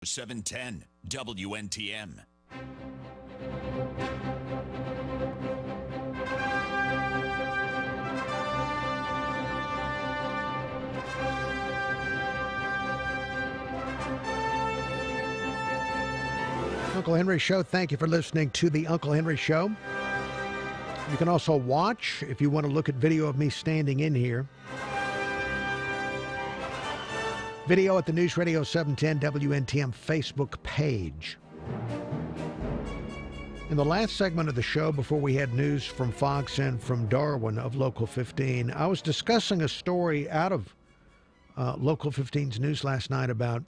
710 WNTM. Uncle Henry Show. Thank you for listening to the Uncle Henry Show. You can also watch, if you want to look at video of me standing in here, video at the News Radio 710 WNTM Facebook page. In the last segment of the show, before we had news from Fox and from Darwin of Local 15, I was discussing a story out of Local 15's news last night about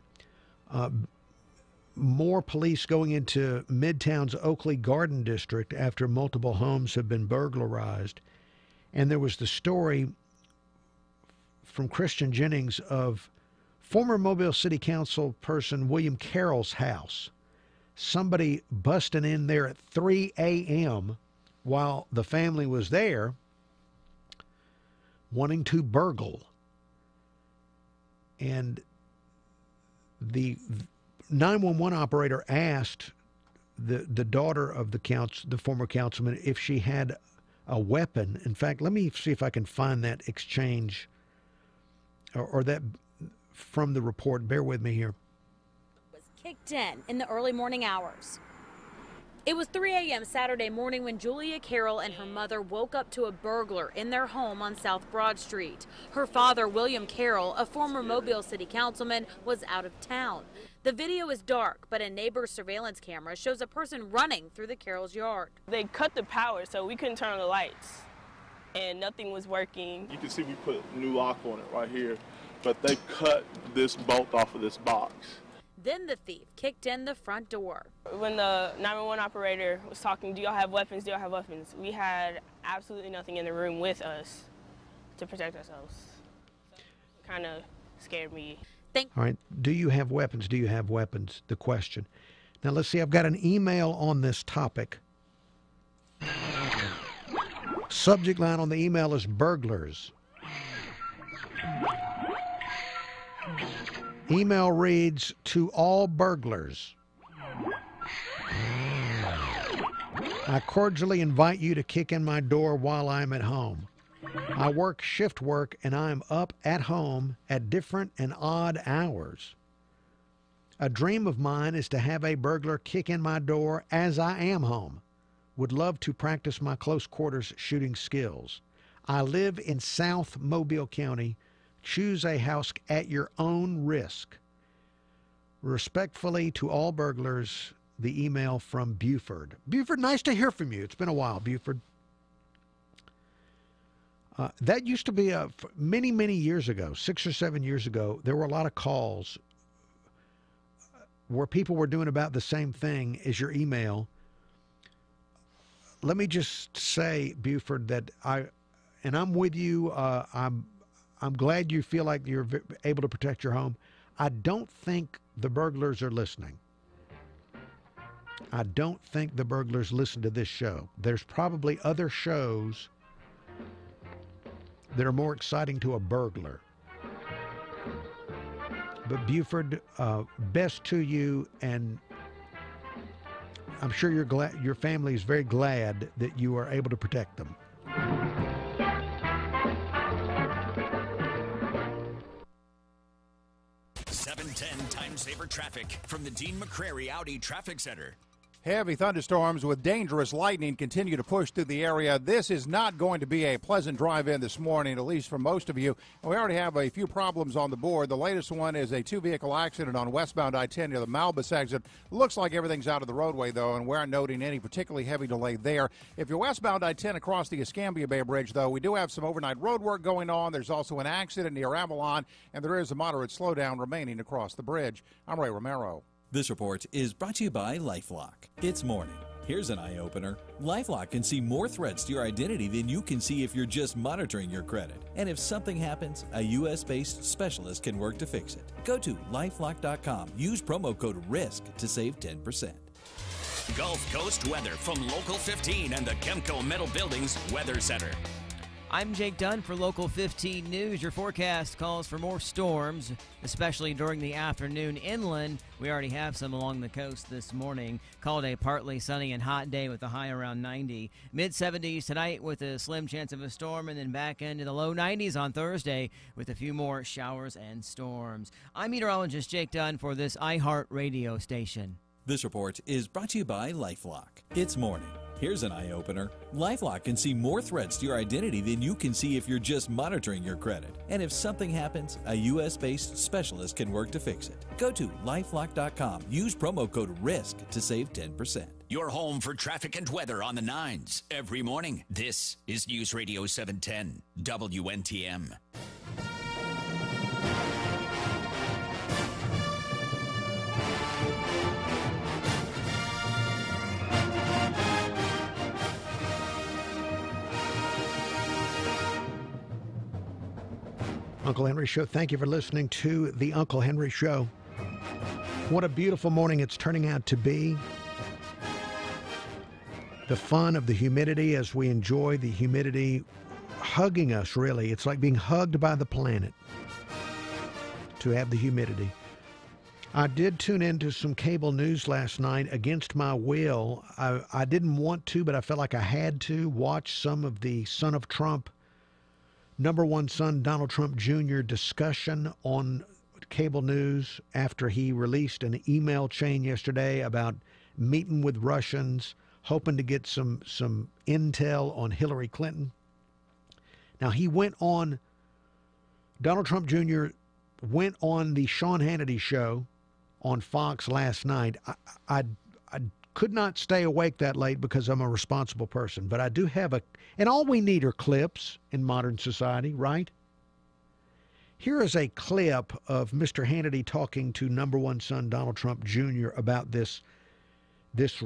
more police going into Midtown's Oakley Garden District after multiple homes have been burglarized. And there was the story from Christian Jennings of former Mobile City Council person William Carroll's house. Somebody busting in there at 3 a.m. while the family was there wanting to burgle. And the 911 operator asked the daughter of the former councilman if she had a weapon. In fact, let me see if I can find that exchange or that from the report. Bear with me here. Was kicked in the early morning hours. It was 3 a.m. Saturday morning when Julia Carroll and her mother woke up to a burglar in their home on South Broad Street. Her father, William Carroll, a former Mobile City Councilman, was out of town. The video is dark, but a neighbor's surveillance camera shows a person running through the Carroll's yard. They cut the power, so we couldn't turn on the lights, and nothing was working. You can see we put a new lock on it right here, but they cut this bolt off of this box. Then the thief kicked in the front door. When the 911 operator was talking, do y'all have weapons, do y'all have weapons? We had absolutely nothing in the room with us to protect ourselves. Kind of scared me. All right, do you have weapons? Do you have weapons? The question. Now let's see, I've got an email on this topic. Subject line on the email is burglars. Email reads, to all burglars, I cordially invite you to kick in my door while I'm at home. I work shift work and I am up at home at different and odd hours. A dream of mine is to have a burglar kick in my door as I am home. Would love to practice my close quarters shooting skills. I live in South Mobile County. Choose a house at your own risk. Respectfully to all burglars, the email from Buford. Buford, nice to hear from you. It's been a while, Buford. That used to be many, many years ago, 6 or 7 years ago, there were a lot of calls where people were doing about the same thing as your email. Let me just say, Buford, that I'm with you. I'm glad you feel like you're able to protect your home. I don't think the burglars are listening. I don't think the burglars listen to this show. There's probably other shows that are more exciting to a burglar. But Buford, best to you, and I'm sure your family is very glad that you are able to protect them. 710 Time Saver Traffic from the Dean McCrary Audi Traffic Center. Heavy thunderstorms with dangerous lightning continue to push through the area. This is not going to be a pleasant drive-in this morning, at least for most of you. We already have a few problems on the board. The latest one is a two-vehicle accident on westbound I-10 near the Malbus exit. Looks like everything's out of the roadway, though, and we're not noting any particularly heavy delay there. If you're westbound I-10 across the Escambia Bay Bridge, though, we do have some overnight road work going on. There's also an accident near Avalon, and there is a moderate slowdown remaining across the bridge. I'm Ray Romero. This report is brought to you by LifeLock. It's morning. Here's an eye-opener. LifeLock can see more threats to your identity than you can see if you're just monitoring your credit. And if something happens, a U.S.-based specialist can work to fix it. Go to LifeLock.com. Use promo code RISK to save 10%. Gulf Coast weather from Local 15 and the Kemco Metal Buildings Weather Center. I'm Jake Dunn for Local 15 News. Your forecast calls for more storms, especially during the afternoon inland. We already have some along the coast this morning. Called a partly sunny and hot day with a high around 90. Mid-70s tonight with a slim chance of a storm, and then back into the low 90s on Thursday with a few more showers and storms. I'm meteorologist Jake Dunn for this iHeart radio station. This report is brought to you by LifeLock. It's morning. Here's an eye-opener. LifeLock can see more threats to your identity than you can see if you're just monitoring your credit. And if something happens, a U.S.-based specialist can work to fix it. Go to LifeLock.com. Use promo code RISK to save 10%. Your home for traffic and weather on the 9s every morning. This is News Radio 710 WNTM. Uncle Henry Show. Thank you for listening to the Uncle Henry Show. What a beautiful morning it's turning out to be. The fun of the humidity as we enjoy the humidity hugging us, really. It's like being hugged by the planet to have the humidity. I did tune into some cable news last night against my will. I didn't want to, but I felt like I had to watch some of the son of Trump, number one son, Donald Trump Jr. discussion on cable news after he released an email chain yesterday about meeting with Russians, hoping to get some intel on Hillary Clinton. Now, Donald Trump Jr. went on the Sean Hannity show on Fox last night. I could not stay awake that late because I'm a responsible person, but I do have and all we need are clips in modern society, right? Here is a clip of Mr. Hannity talking to number one son Donald Trump Jr. about this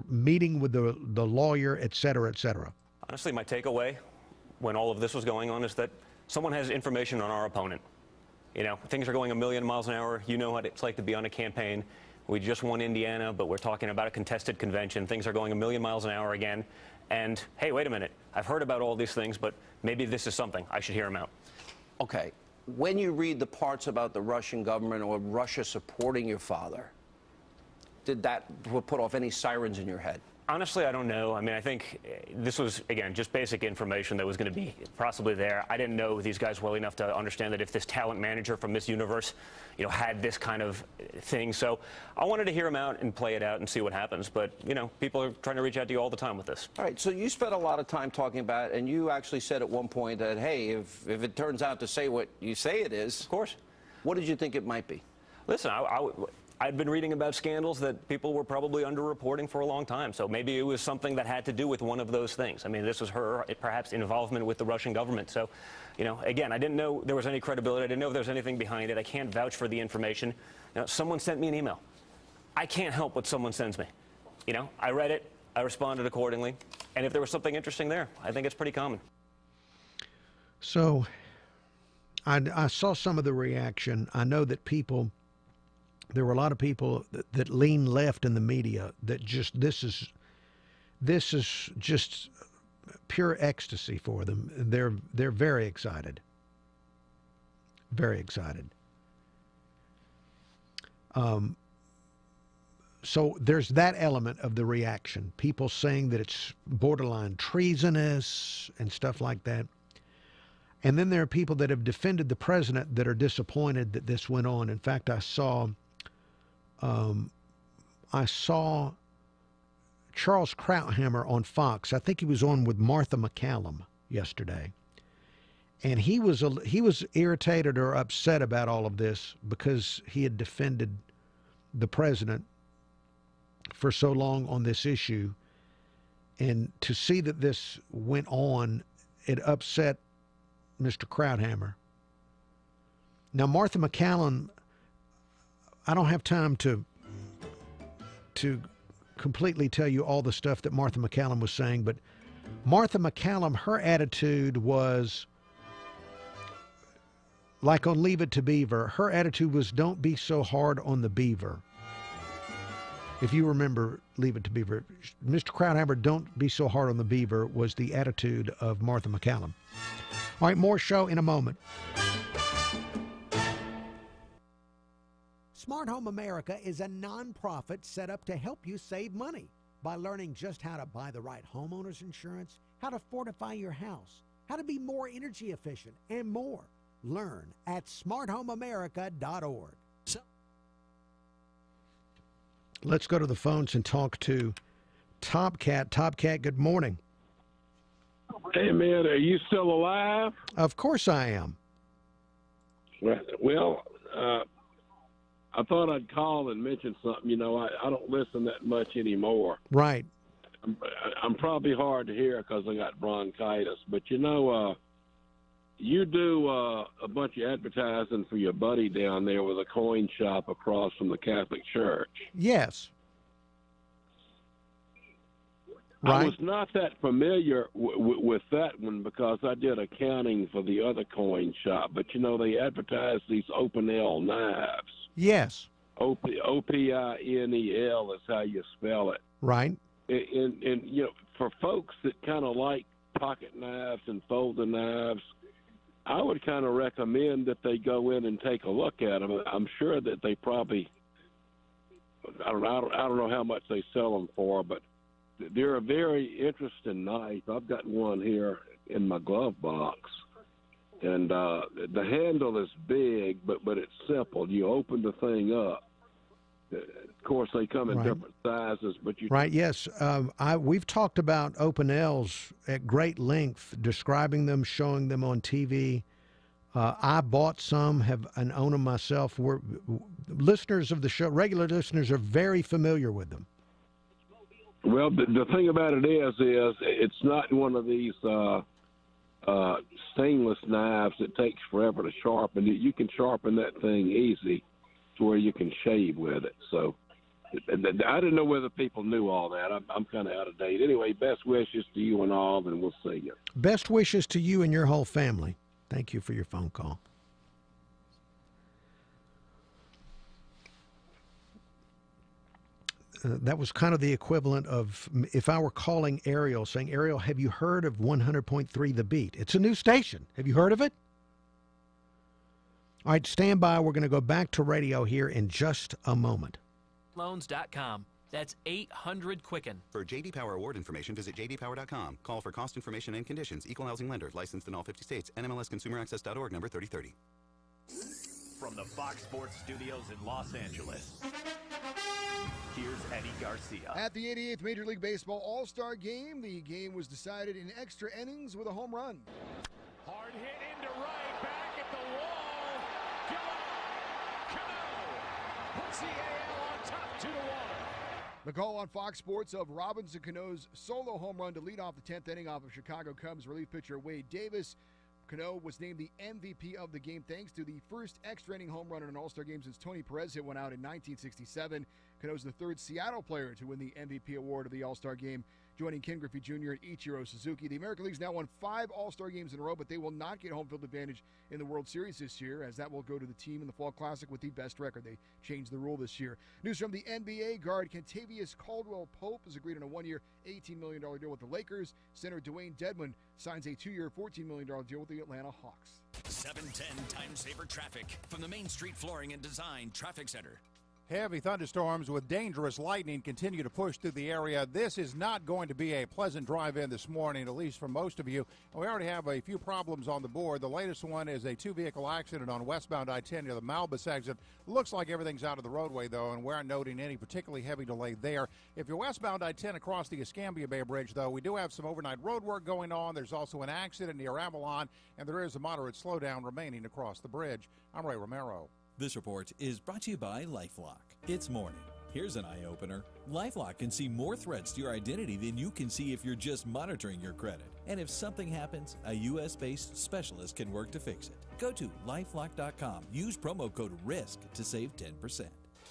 meeting with the lawyer, et cetera, et cetera. Honestly, my takeaway when all of this was going on is that someone has information on our opponent. You know, things are going a million miles an hour. You know what it's like to be on a campaign. We just won Indiana, but we're talking about a contested convention. Things are going a million miles an hour again. And, hey, wait a minute. I've heard about all these things, but maybe this is something. I should hear them out. Okay. When you read the parts about the Russian government or Russia supporting your father, did that put off any sirens in your head? Honestly, I don't know. I mean, I think this was, again, just basic information that was going to be possibly there. I didn't know these guys well enough to understand that if this talent manager from Miss Universe, you know, had this kind of thing. So I wanted to hear him out and play it out and see what happens. But, you know, people are trying to reach out to you all the time with this. All right. So you spent a lot of time talking about it, and you actually said at one point that, hey, if it turns out to say what you say it is. Of course. What did you think it might be? Listen, I'd been reading about scandals that people were probably underreporting for a long time. So maybe it was something that had to do with one of those things. I mean, this was her, perhaps, involvement with the Russian government. So, you know, again, I didn't know there was any credibility. I didn't know if there was anything behind it. I can't vouch for the information. You know, someone sent me an email. I can't help what someone sends me. You know, I read it. I responded accordingly. And if there was something interesting there, I think it's pretty common. So I saw some of the reaction. I know that there were a lot of people that lean left in the media that just this is just pure ecstasy for them. They're very excited. Very excited. So there's that element of the reaction. People saying that it's borderline treasonous and stuff like that. And then there are people that have defended the president that are disappointed that this went on. In fact, I saw Charles Krauthammer on Fox. I think he was on with Martha MacCallum yesterday. And he was irritated or upset about all of this because he had defended the president for so long on this issue. And to see that this went on, it upset Mr. Krauthammer. Now, Martha MacCallum, I don't have time to completely tell you all the stuff that Martha MacCallum was saying, but Martha MacCallum, her attitude was like on Leave It to Beaver. Her attitude was, don't be so hard on the beaver. If you remember Leave It to Beaver, Mr. Krauthammer, don't be so hard on the beaver, was the attitude of Martha MacCallum. All right, more show in a moment. Smart Home America is a nonprofit set up to help you save money by learning just how to buy the right homeowner's insurance, how to fortify your house, how to be more energy efficient, and more. Learn at smarthomeamerica.org. Let's go to the phones and talk to Topcat. Topcat, good morning. Hey, man, are you still alive? Of course I am. Well, I thought I'd call and mention something. You know, I don't listen that much anymore. Right. I'm probably hard to hear because I got bronchitis. But, you know, you do a bunch of advertising for your buddy down there with a coin shop across from the Catholic Church. Yes. Right. I was not that familiar with that one because I did accounting for the other coin shop. But, you know, they advertise these Opinel knives. Yes. Opinel is how you spell it. Right. And you know, for folks that kind of like pocket knives and folding knives, I would kind of recommend that they go in and take a look at them. I'm sure that they probably, I don't know how much they sell them for, but they're a very interesting knife. I've got one here in my glove box. And the handle is big, but it's simple. You open the thing up. Of course, they come in different sizes, but you right. Yes, we've talked about Opinels at great length, describing them, showing them on TV. I bought some, and own them myself. Listeners of the show, regular listeners, are very familiar with them. Well, the thing about it is it's not one of these stainless knives that takes forever to sharpen. You can sharpen that thing easy to where you can shave with it. So I didn't know whether people knew all that. I'm kind of out of date. Anyway, best wishes to you and all, and we'll see you. Best wishes to you and your whole family. Thank you for your phone call. That was kind of the equivalent of if I were calling Ariel, saying, Ariel, have you heard of 100.3 The Beat? It's a new station. Have you heard of it? All right, stand by. We're going to go back to radio here in just a moment. Loans.com. That's 800-QUICKEN. For J.D. Power award information, visit jdpower.com. Call for cost information and conditions. Equal housing lender. Licensed in all 50 states. NMLSConsumerAccess.org, number 3030. From the Fox Sports Studios in Los Angeles, here's Eddie Garcia. At the 88th Major League Baseball All-Star Game, the game was decided in extra innings with a home run. Hard hit into right, back at the wall. Cano puts the AL on top 2-1. The call on Fox Sports of Robinson Cano's solo home run to lead off the 10th inning off of Chicago Cubs relief pitcher Wade Davis. Cano was named the MVP of the game thanks to the first extra inning home run in an All-Star game since Tony Perez hit one out in 1967. Cano's the third Seattle player to win the MVP award of the All-Star game, joining Ken Griffey Jr. and Ichiro Suzuki. The American League's now won 5 All-Star games in a row, but they will not get home field advantage in the World Series this year, as that will go to the team in the Fall Classic with the best record. They changed the rule this year. News from the NBA: guard Kentavious Caldwell-Pope has agreed on a 1-year, $18 million deal with the Lakers. Center Dwayne Dedmon signs a 2-year, $14 million deal with the Atlanta Hawks. 710 Time Saver Traffic from the Main Street Flooring and Design Traffic Center. Heavy thunderstorms with dangerous lightning continue to push through the area. This is not going to be a pleasant drive-in this morning, at least for most of you. We already have a few problems on the board. The latest one is a 2-vehicle accident on westbound I-10 near the Malbus exit. Looks like everything's out of the roadway, though, and we aren't noting any particularly heavy delay there. If you're westbound I-10 across the Escambia Bay Bridge, though, we do have some overnight road work going on. There's also an accident near Avalon, and there is a moderate slowdown remaining across the bridge. I'm Ray Romero. This report is brought to you by LifeLock. It's morning. Here's an eye-opener. LifeLock can see more threats to your identity than you can see if you're just monitoring your credit. And if something happens, a U.S.-based specialist can work to fix it. Go to LifeLock.com. Use promo code RISK to save 10%.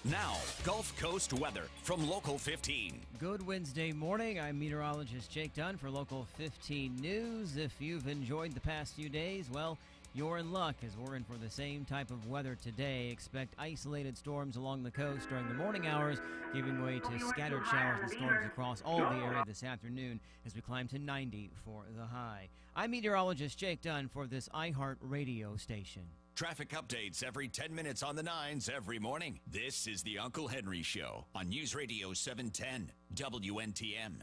Now, Gulf Coast weather from Local 15. Good Wednesday morning. I'm meteorologist Jake Dunn for Local 15 News. If you've enjoyed the past few days, well, You're in luck, as we're in for the same type of weather today. Expect isolated storms along the coast during the morning hours, giving way to scattered showers and storms across all of the area this afternoon as we climb to 90 for the high. I'm meteorologist Jake Dunn for this iHeart radio station. Traffic updates every 10 minutes on the 9s every morning. This is the Uncle Henry Show on News Radio 710 WNTM.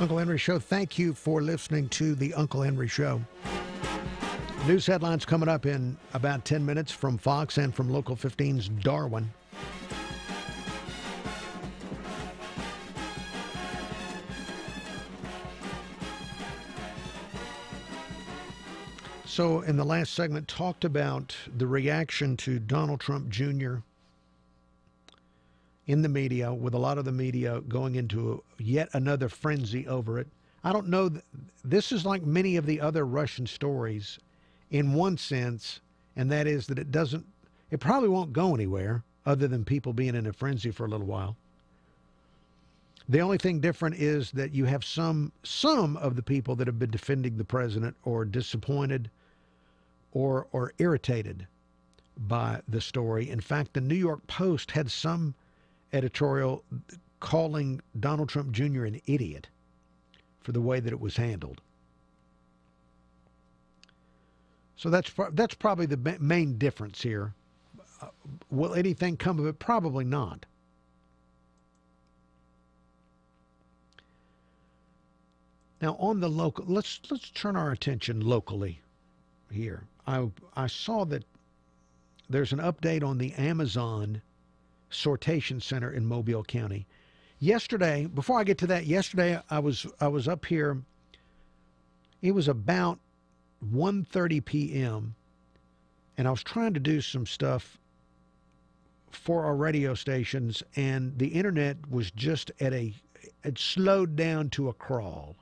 Uncle Henry Show, thank you for listening to the Uncle Henry Show. News headlines coming up in about 10 minutes from Fox and from Local 15's Darwin. So in the last segment, talked about the reaction to Donald Trump Jr. in the media, with a lot of the media going into yet another frenzy over it. I don't know. This is like many of the other Russian stories in one sense, and that is that it probably won't go anywhere other than people being in a frenzy for a little while. The only thing different is that you have some of the people that have been defending the president or disappointed or irritated by the story. In fact, the New York Post had some editorial calling Donald Trump Jr. an idiot for the way that it was handled. So that's probably the main difference here. Will anything come of it? Probably not. Now on the local, let's turn our attention locally here. I saw that there's an update on the Amazon sortation center in Mobile County. Yesterday, before I get to that, yesterday I was up here. It was about 1:30 p.m. and I was trying to do some stuff for our radio stations, and the internet was just it slowed down to a crawl.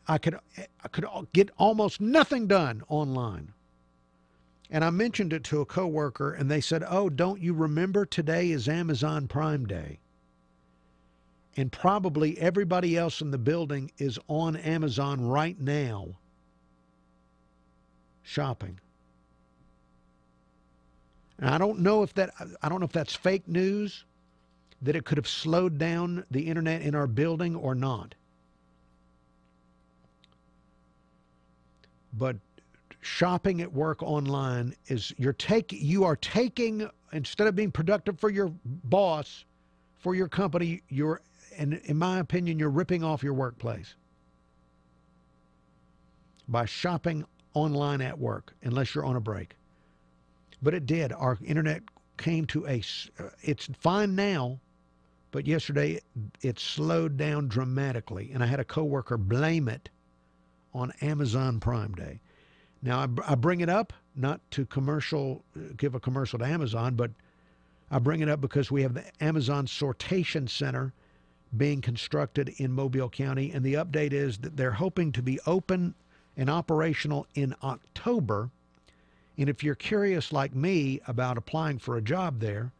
I could get almost nothing done online. And I mentioned it to a coworker, and they said, "Oh, don't you remember today is Amazon Prime Day?" And probably everybody else in the building is on Amazon right now shopping. And I don't know if that's fake news, that it could have slowed down the internet in our building or not. But shopping at work online is you are taking, instead of being productive for your boss, for your company, and in my opinion, you're ripping off your workplace by shopping online at work, unless you're on a break. But it did. Our internet came to it's fine now, but yesterday it slowed down dramatically, and I had a coworker blame it on Amazon Prime Day. Now, I bring it up not to give a commercial to Amazon, but I bring it up because we have the Amazon sortation center being constructed in Mobile County, and the update is that they're hoping to be open and operational in October. And if you're curious like me about applying for a job there,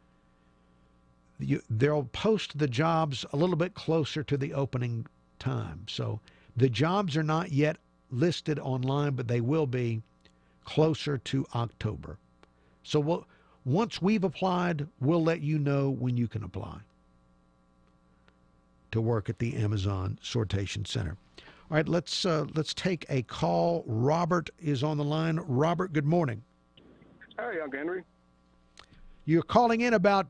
they'll post the jobs a little bit closer to the opening time. So the jobs are not yet listed online, but they will be closer to October. So once we've applied, we'll let you know when you can apply to work at the Amazon sortation center. All right, let's take a call. Robert is on the line. Robert, good morning. Hey, Uncle Henry. You're calling in about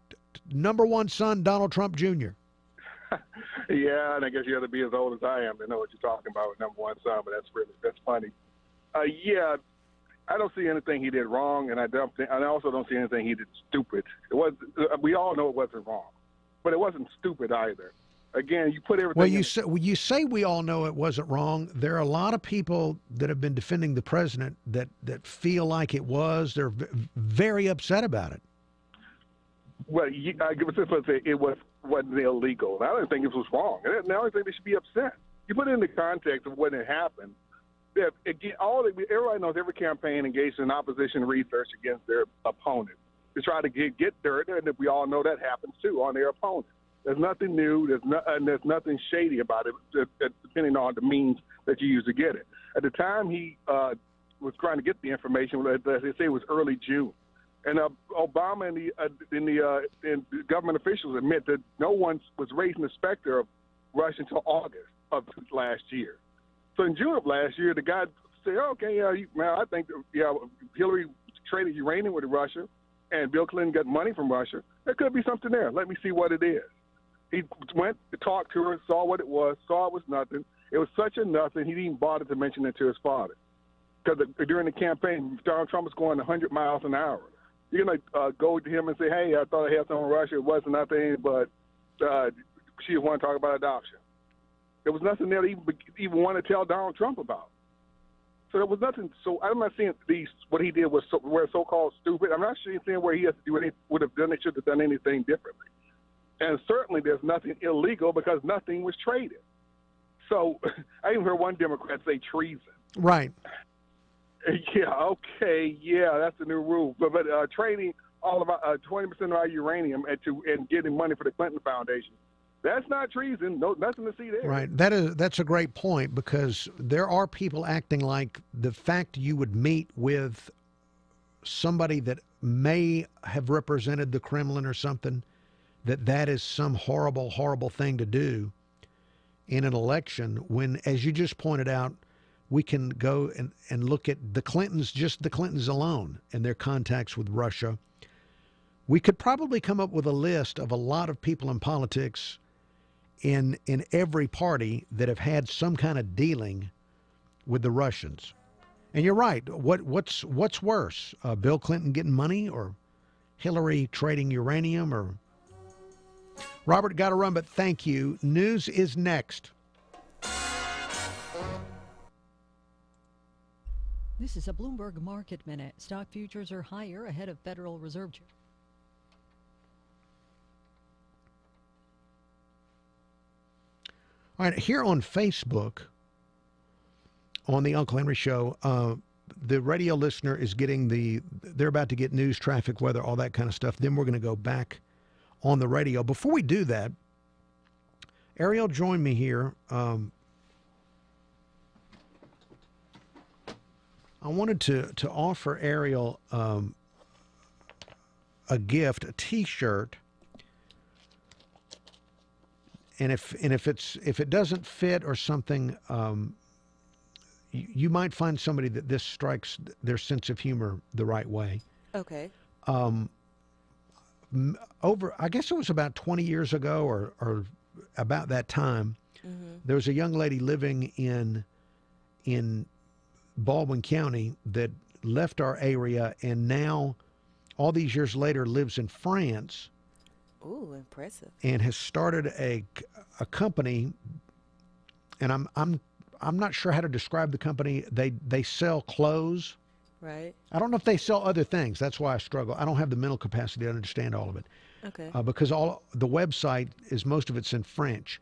number one son, Donald Trump Jr. Yeah, and I guess you have to be as old as I am to know what you're talking about with number one son, but that's funny. Yeah, I don't see anything he did wrong, and I also don't see anything he did stupid. We all know it wasn't wrong, but it wasn't stupid either. Again, you put everything. Well, you say we all know it wasn't wrong. There are a lot of people that have been defending the president that feel like it was. They're very upset about it. Well, I give it this one. It was wasn't illegal. And I don't think it was wrong. And I don't think they should be upset. You put it in the context of what had happened. Everybody knows every campaign engaged in opposition research against their opponent to try to get dirt, and we all know that happens too on their opponent. There's nothing new. There's nothing shady about it, depending on the means that you use to get it. At the time he was trying to get the information, they say it was early June, and Obama and the government officials admit that no one was raising the specter of Russia until August of last year. So in June of last year, the guy said, "Okay, I think Hillary traded uranium with Russia, and Bill Clinton got money from Russia. There could be something there. Let me see what it is." He went to talk to her, saw what it was, saw it was nothing. It was such a nothing, he didn't even bother to mention it to his father. Because during the campaign, Donald Trump was going 100 miles an hour. You're going to go to him and say, "Hey, I thought I had something on Russia. It wasn't nothing, but she want to talk about adoption." There was nothing there to even want to tell Donald Trump about. So there was nothing. So I'm not saying what he did was so-called stupid. I'm not saying where he has to do anything, would have done it, should have done anything differently. And certainly there's nothing illegal because nothing was traded. So I even heard one Democrat say treason. Right. Yeah, okay, yeah, that's the new rule. But trading all of 20% of our uranium and getting money for the Clinton Foundation, that's not treason. No, nothing to see there. Right. That's a great point, because there are people acting like the fact you would meet with somebody that may have represented the Kremlin or something, that is some horrible, horrible thing to do in an election when, as you just pointed out, we can go and look at the Clintons, just the Clintons alone and their contacts with Russia. We could probably come up with a list of a lot of people in politics in every party that have had some kind of dealing with the Russians. And you're right. What's worse, Bill Clinton getting money or Hillary trading uranium? Or Robert, got to run, but thank you. News is next. This is a Bloomberg Market Minute. Stock futures are higher ahead of Federal Reserve. All right, here on Facebook, on the Uncle Henry Show, the radio listener is getting they're about to get news, traffic, weather, all that kind of stuff. Then we're going to go back on the radio. Before we do that, Ariel joined me here. I wanted to offer Ariel a gift, a T-shirt. And if it doesn't fit or something, you might find somebody that this strikes their sense of humor the right way. Okay. I guess it was about 20 years ago or about that time, there was a young lady living in Baldwin County that left our area and now, all these years later, lives in France. Ooh, impressive. And has started a company, and I'm not sure how to describe the company. They sell clothes. Right. I don't know if they sell other things. That's why I struggle. I don't have the mental capacity to understand all of it. Okay. Because the website is, most of it's in French.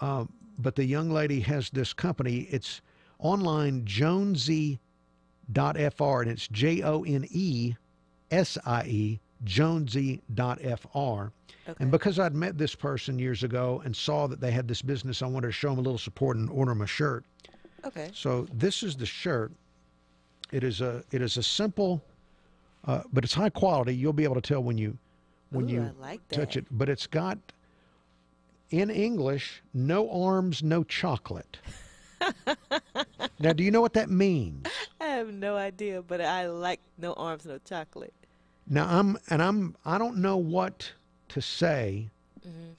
But the young lady has this company. It's online, Jonesy.fr, and it's JONESIE, Jonesy.fr. Okay. And because I'd met this person years ago and saw that they had this business, I wanted to show them a little support and order them a shirt. Okay. So this is the shirt. It is a simple, but it's high quality. You'll be able to tell when you I like touch that. it. But it's got, in English, no arms, no chocolate. Now, do you know what that means? I have no idea, but I like no arms, no chocolate. Now I don't know what to say.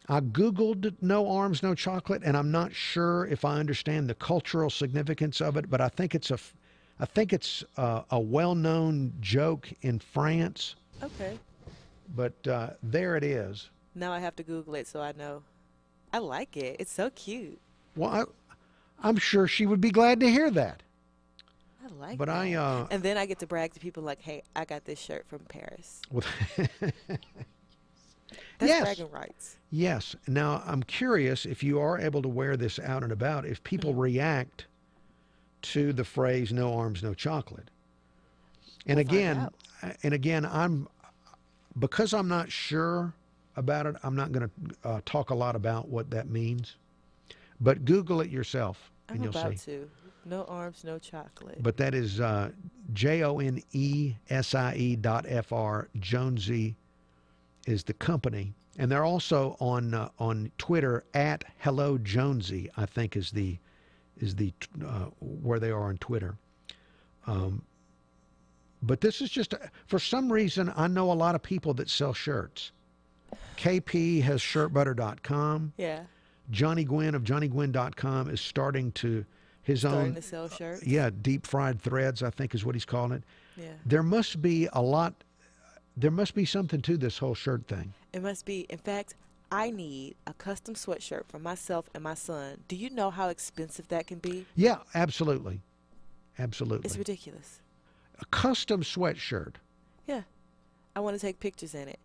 I Googled no arms, no chocolate, and I'm not sure if I understand the cultural significance of it, but I think it's a well-known joke in France. Okay. But there it is. Now I have to Google it so I know. I like it. It's so cute. Well, I'm sure she would be glad to hear that. I like But that. And then I get to brag to people like, hey, I got this shirt from Paris. That's Yes. bragging rights. Yes. Now, I'm curious if you are able to wear this out and about, if people react to the phrase "no arms, no chocolate." And again, because I'm not sure about it, I'm not going to talk a lot about what that means. But Google it yourself, and I'm you'll about see. to. No arms, no chocolate. But that is JONESIE.FR. Jonesy is the company, and they're also on Twitter at Hello Jonesy. I think is the where they are on Twitter. But this is just for some reason I know a lot of people that sell shirts. KP has shirtbutter.com. Yeah. Johnny Gwynn of JohnnyGwynn.com is starting to Starting to sell shirts. Yeah, deep fried threads, I think is what he's calling it. Yeah. There must be something to this whole shirt thing. It must be. In fact, I need a custom sweatshirt for myself and my son. Do you know how expensive that can be? Yeah, absolutely. Absolutely. It's ridiculous. A custom sweatshirt. Yeah. I want to take pictures in it.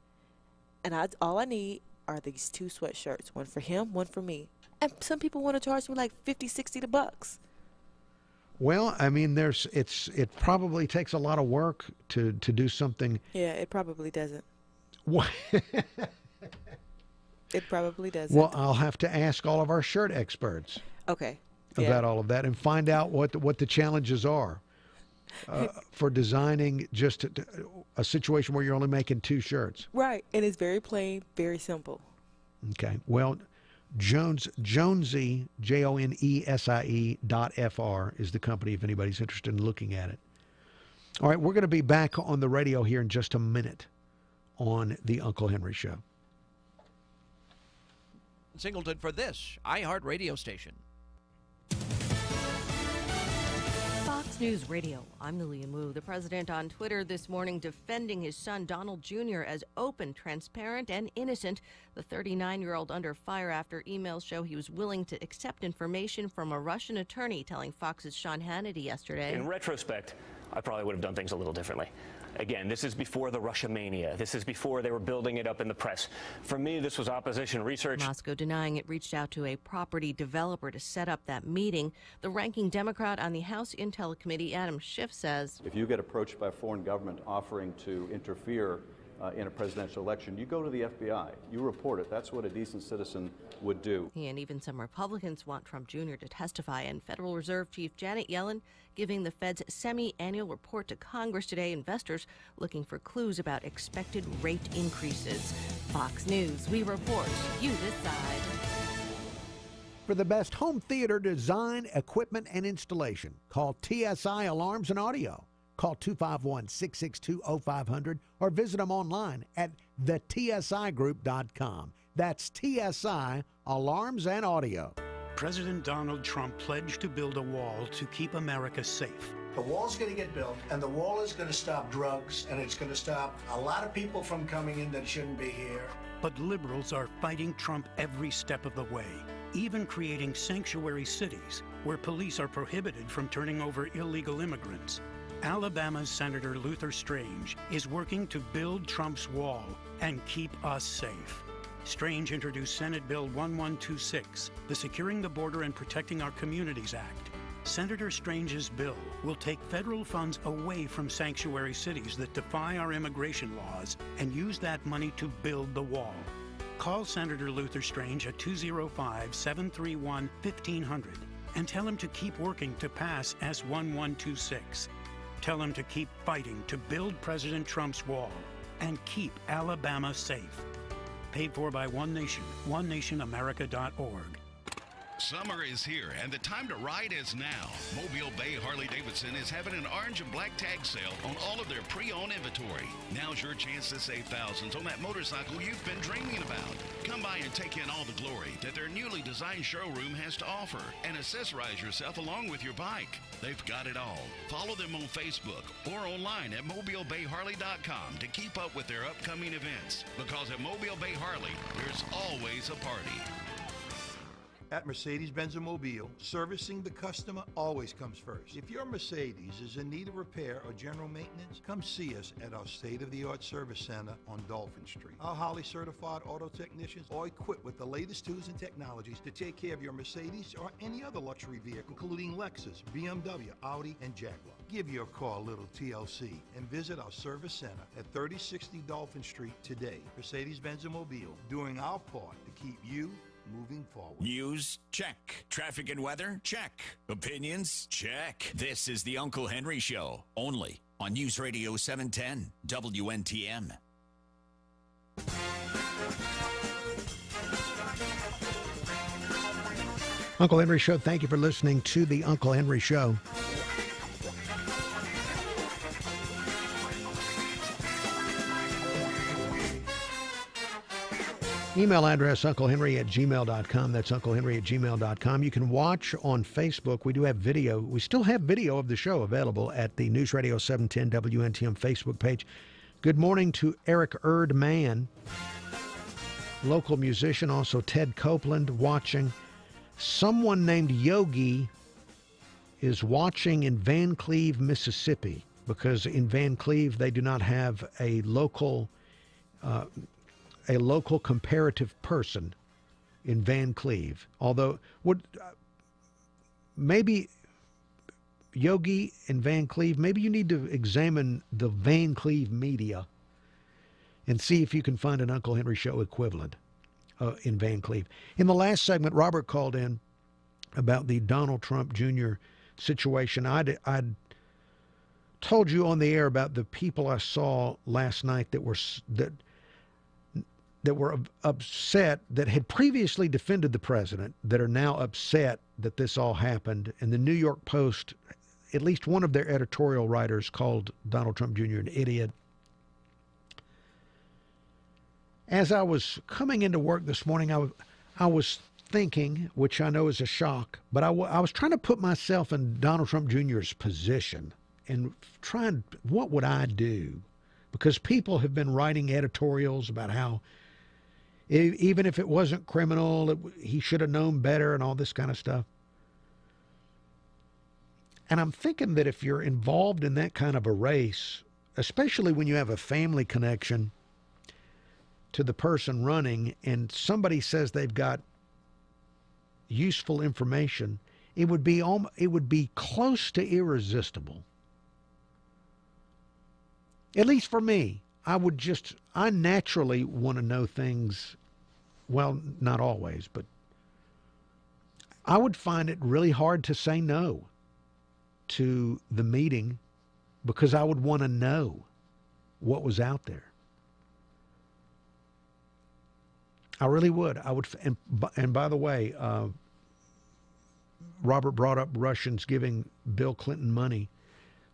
And all I need are these 2 sweatshirts. One for him, one for me. And some people want to charge me like $50, $60. Well, I mean, it probably takes a lot of work to do something. Yeah, it probably doesn't. What? It probably doesn't. Well, I'll have to ask all of our shirt experts. Okay. About all of that and find out what the challenges are for designing just a situation where you're only making 2 shirts. Right, and it's very plain, very simple. Okay. Well, Jonesy, JONESIE.FR is the company if anybody's interested in looking at it. All right, we're going to be back on the radio here in just a minute on the Uncle Henry Show. Singleton for this iHeartRadio station. Fox News Radio, I'm Lillian Wu. The president on Twitter this morning defending his son Donald Jr. as open, transparent, and innocent. The 39-year-old under fire after emails show he was willing to accept information from a Russian attorney, telling Fox's Sean Hannity yesterday. In retrospect, I probably would have done things a little differently. Again, this is before the Russia mania. This is before they were building it up in the press. For me, this was opposition research. Moscow denying it reached out to a property developer to set up that meeting. The ranking Democrat on the House Intel Committee, Adam Schiff, says, if you get approached by a foreign government offering to interfere in a presidential election, you go to the FBI. You report it. That's what a decent citizen would do. He and even some Republicans want Trump Jr. to testify. And Federal Reserve Chief Janet Yellen giving the Fed's semi-annual report to Congress today. Investors looking for clues about expected rate increases. Fox News, we report. You decide. For the best home theater design, equipment, and installation, call TSI Alarms and Audio. Call 251-662-0500 or visit them online at thetsigroup.com. That's TSI Alarms and Audio. President Donald Trump pledged to build a wall to keep America safe. The wall's going to get built, and the wall is going to stop drugs, and it's going to stop a lot of people from coming in that shouldn't be here. But liberals are fighting Trump every step of the way, even creating sanctuary cities where police are prohibited from turning over illegal immigrants. Alabama's Senator Luther Strange is working to build Trump's wall and keep us safe. Strange introduced Senate Bill 1126, the Securing the Border and Protecting Our Communities Act. Senator Strange's bill will take federal funds away from sanctuary cities that defy our immigration laws and use that money to build the wall. Call Senator Luther Strange at 205-731-1500 and tell him to keep working to pass S1126. Tell him to keep fighting to build President Trump's wall and keep Alabama safe. Paid for by One Nation, onenationamerica.org. Summer is here, and the time to ride is now. Mobile Bay Harley-Davidson is having an orange and black tag sale on all of their pre-owned inventory. Now's your chance to save thousands on that motorcycle you've been dreaming about. Come by and take in all the glory that their newly designed showroom has to offer, and accessorize yourself along with your bike. They've got it all. Follow them on Facebook or online at MobileBayHarley.com to keep up with their upcoming events. Because at Mobile Bay Harley, there's always a party. At Mercedes-Benz Mobile, servicing the customer always comes first. If your Mercedes is in need of repair or general maintenance, come see us at our state-of-the-art service center on Dolphin Street. Our highly certified auto technicians are equipped with the latest tools and technologies to take care of your Mercedes or any other luxury vehicle, including Lexus, BMW, Audi, and Jaguar. Give your car a little TLC and visit our service center at 3060 Dolphin Street today. Mercedes-Benz Mobile, doing our part to keep you moving forward. News? Check. Traffic and weather? Check. Opinions? Check. This is the Uncle Henry Show, only on News Radio 710 WNTM. Uncle Henry Show, thank you for listening to the Uncle Henry Show. Email address, unclehenry@gmail.com. That's unclehenry@gmail.com. You can watch on Facebook. We do have video. We still have video of the show available at the News Radio 710 WNTM Facebook page. Good morning to Eric Erdman, local musician, also Ted Copeland watching. Someone named Yogi is watching in Van Cleve, Mississippi, because in Van Cleve they do not have a local comparative person in Van Cleve. Although, maybe Yogi in Van Cleve, maybe you need to examine the Van Cleve media and see if you can find an Uncle Henry Show equivalent in Van Cleve. In the last segment, Robert called in about the Donald Trump Jr. situation. I'd told you on the air about the people I saw last night that were upset, that had previously defended the president, that are now upset that this all happened. And the New York Post, at least one of their editorial writers, called Donald Trump Jr. an idiot. As I was coming into work this morning, I was thinking, which I know is a shock, but I was trying to put myself in Donald Trump Jr.'s position and trying, what would I do? Because people have been writing editorials about how even if it wasn't criminal, he should have known better and all this kind of stuff. And I'm thinking that if you're involved in that kind of a race, especially when you have a family connection to the person running and somebody says they've got useful information, it would be close to irresistible. At least for me, I naturally want to know things, well, not always, but I would find it really hard to say no to the meeting because I would want to know what was out there. I really would. I would, and by the way, Robert brought up Russians giving Bill Clinton money.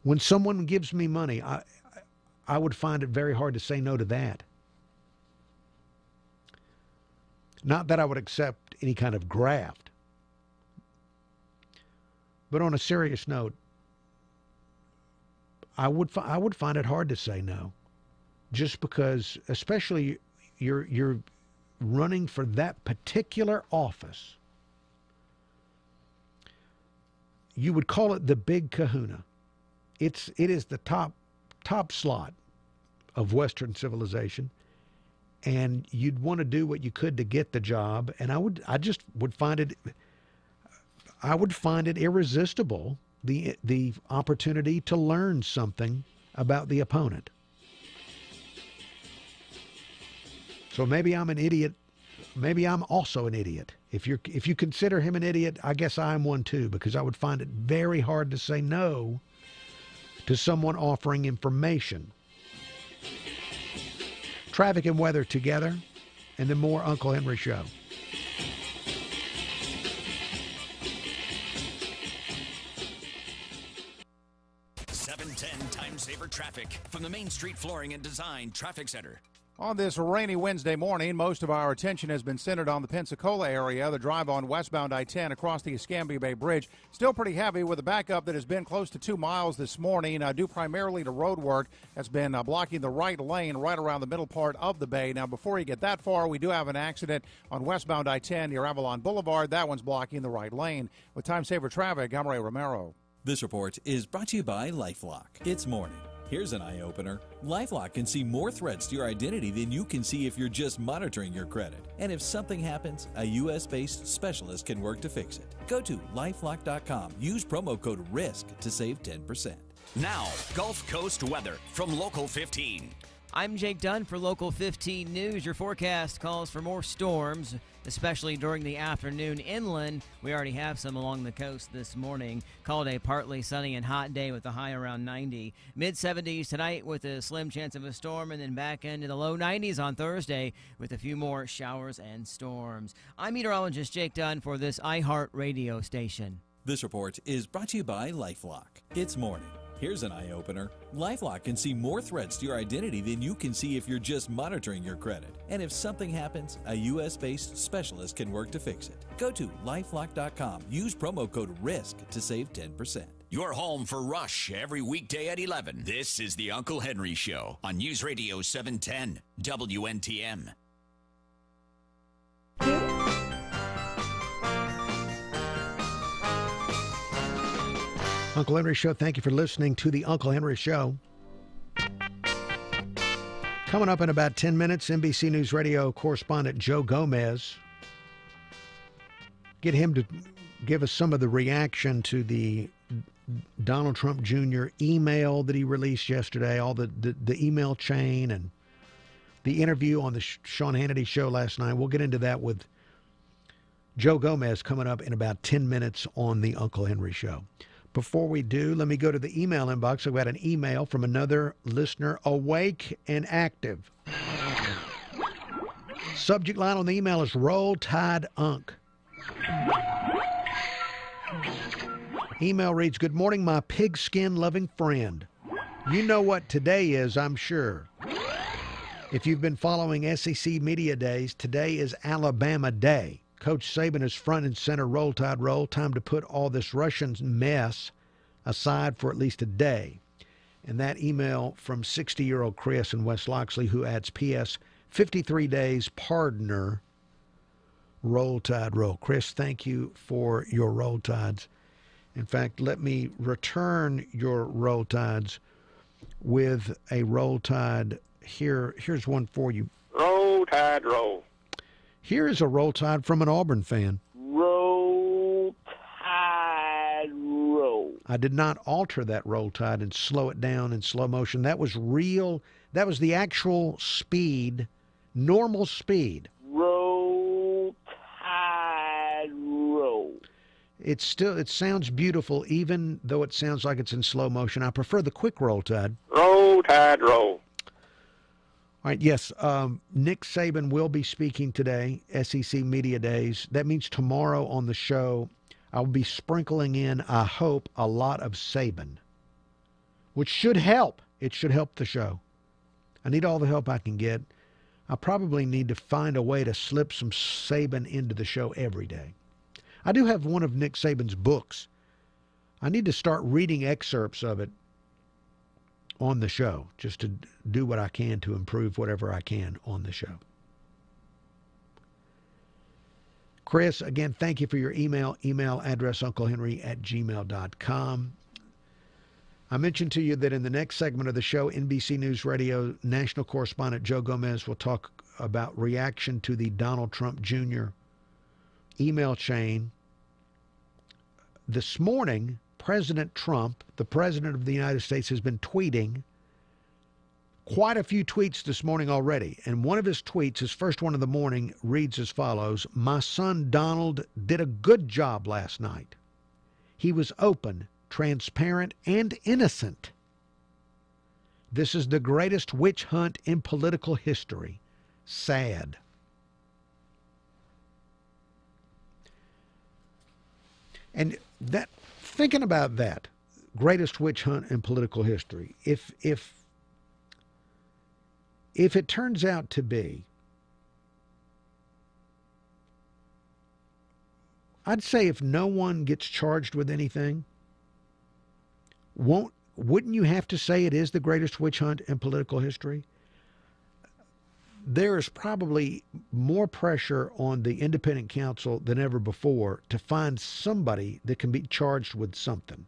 When someone gives me money, I would find it very hard to say no to that. Not that I would accept any kind of graft. But on a serious note, I would find it hard to say no. Just because, especially you're running for that particular office. You would call it the big kahuna. It is the top slot of Western civilization, and you'd want to do what you could to get the job. And I would find it irresistible, the opportunity to learn something about the opponent. So maybe I'm an idiot. Maybe I'm also an idiot. If you consider him an idiot, I guess I'm one too, because I would find it very hard to say no to someone offering information. Traffic and weather together, and then more Uncle Henry Show. Time saver traffic from the Main Street Flooring and Design Traffic Center. On this rainy Wednesday morning, most of our attention has been centered on the Pensacola area. The drive on westbound I-10 across the Escambia Bay Bridge still pretty heavy with a backup that has been close to 2 miles this morning, due primarily to road work that's been blocking the right lane right around the middle part of the bay. Now, before you get that far, we do have an accident on westbound I-10 near Avalon Boulevard. That one's blocking the right lane. With Time Saver Traffic, I'm Ray Romero. This report is brought to you by LifeLock. It's morning. Here's an eye-opener. LifeLock can see more threats to your identity than you can see if you're just monitoring your credit. And if something happens, a U.S.-based specialist can work to fix it. Go to LifeLock.com. Use promo code RISK to save 10%. Now, Gulf Coast weather from Local 15. I'm Jake Dunn for Local 15 News. Your forecast calls for more storms, especially during the afternoon inland. We already have some along the coast this morning. Called a partly sunny and hot day with a high around 90. Mid-70s tonight with a slim chance of a storm, and then back into the low 90s on Thursday with a few more showers and storms. I'm meteorologist Jake Dunn for this iHeart radio station. This report is brought to you by LifeLock. It's morning. Here's an eye-opener. LifeLock can see more threats to your identity than you can see if you're just monitoring your credit. And if something happens, a U.S.-based specialist can work to fix it. Go to LifeLock.com. Use promo code RISK to save 10%. You're home for Rush every weekday at 11. This is the Uncle Henry Show on News Radio 710 WNTM. Uncle Henry Show, thank you for listening to the Uncle Henry Show. Coming up in about 10 minutes, NBC News Radio correspondent Joe Gomez. Get him to give us some of the reaction to the Donald Trump Jr. email that he released yesterday, all the email chain and the interview on the Sean Hannity show last night. We'll get into that with Joe Gomez coming up in about 10 minutes on the Uncle Henry Show. Before we do, let me go to the email inbox. I've got an email from another listener, awake and active. Subject line on the email is Roll Tide Unk. Email reads, good morning, my pigskin loving friend. You know what today is, I'm sure. If you've been following SEC Media Days, today is Alabama Day. Coach Saban is front and center, roll tide roll. Time to put all this Russian mess aside for at least a day. And that email from 60-year-old Chris in West Loxley, who adds, P.S., 53 days, pardoner, roll tide roll. Chris, thank you for your roll tides. In fact, let me return your roll tides with a roll tide here. Here's one for you. Roll tide roll. Here is a roll tide from an Auburn fan. Roll tide roll. I did not alter that roll tide and slow it down in slow motion. That was real. That was the actual speed, normal speed. Roll tide roll. It sounds beautiful, even though it sounds like it's in slow motion. I prefer the quick roll tide. Roll tide roll. All right, yes, Nick Saban will be speaking today, SEC Media Days. That means tomorrow on the show, I'll be sprinkling in, I hope, a lot of Saban, which should help. It should help the show. I need all the help I can get. I probably need to find a way to slip some Saban into the show every day. I do have one of Nick Saban's books. I need to start reading excerpts of it on the show, just to do what I can to improve whatever I can on the show. Chris, again, thank you for your email. Email address unclehenry@gmail.com. I mentioned to you that in the next segment of the show, NBC News Radio national correspondent Joe Gomez will talk about reaction to the Donald Trump Jr. email chain. This morning, President Trump, the President of the United States, has been tweeting quite a few tweets this morning already. And one of his tweets, his first one of the morning, reads as follows: my son Donald did a good job last night. He was open, transparent, and innocent. This is the greatest witch hunt in political history. Sad. And that, thinking about that, greatest witch hunt in political history, if if it turns out to be, I'd say if no one gets charged with anything, wouldn't you have to say it is the greatest witch hunt in political history? There is probably more pressure on the independent counsel than ever before to find somebody that can be charged with something.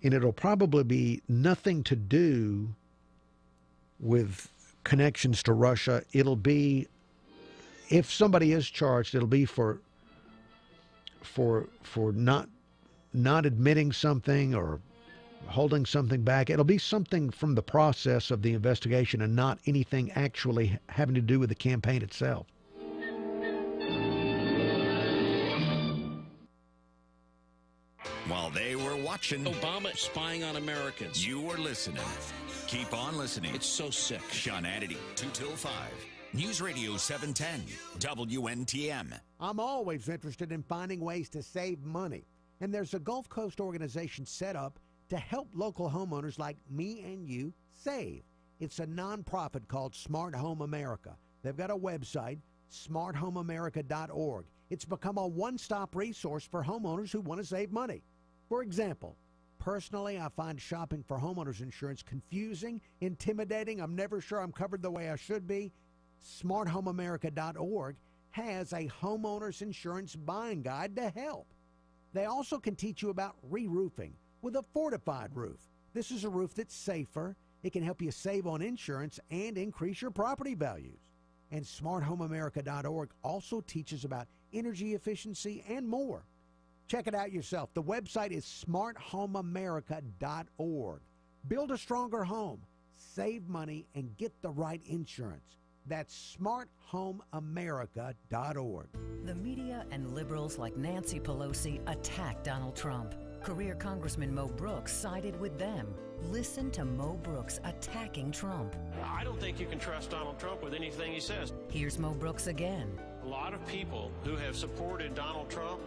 And it'll probably be nothing to do with connections to Russia. It'll be, if somebody is charged, it'll be for not admitting something or holding something back. It'll be something from the process of the investigation and not anything actually having to do with the campaign itself. While they were watching Obama spying on Americans, you were listening. Keep on listening. It's so sick. Sean Hannity, 2 till 5. News Radio 710, WNTM. I'm always interested in finding ways to save money. And there's a Gulf Coast organization set up to help local homeowners like me and you save. It's a nonprofit called Smart Home America. They've got a website, smarthomeamerica.org. It's become a one-stop resource for homeowners who want to save money. For example, personally, I find shopping for homeowners insurance confusing, intimidating. I'm never sure I'm covered the way I should be. smarthomeamerica.org has a homeowners insurance buying guide to help. They also can teach you about re-roofing with a fortified roof. This is a roof that's safer. It can help you save on insurance and increase your property values. And smarthomeamerica.org also teaches about energy efficiency and more. Check it out yourself. The website is smarthomeamerica.org. Build a stronger home, save money, and get the right insurance. That's smarthomeamerica.org. The media and liberals like Nancy Pelosi attack Donald Trump. Career Congressman Mo Brooks sided with them. Listen to Mo Brooks attacking Trump. I don't think you can trust Donald Trump with anything he says. Here's Mo Brooks again. A lot of people who have supported Donald Trump,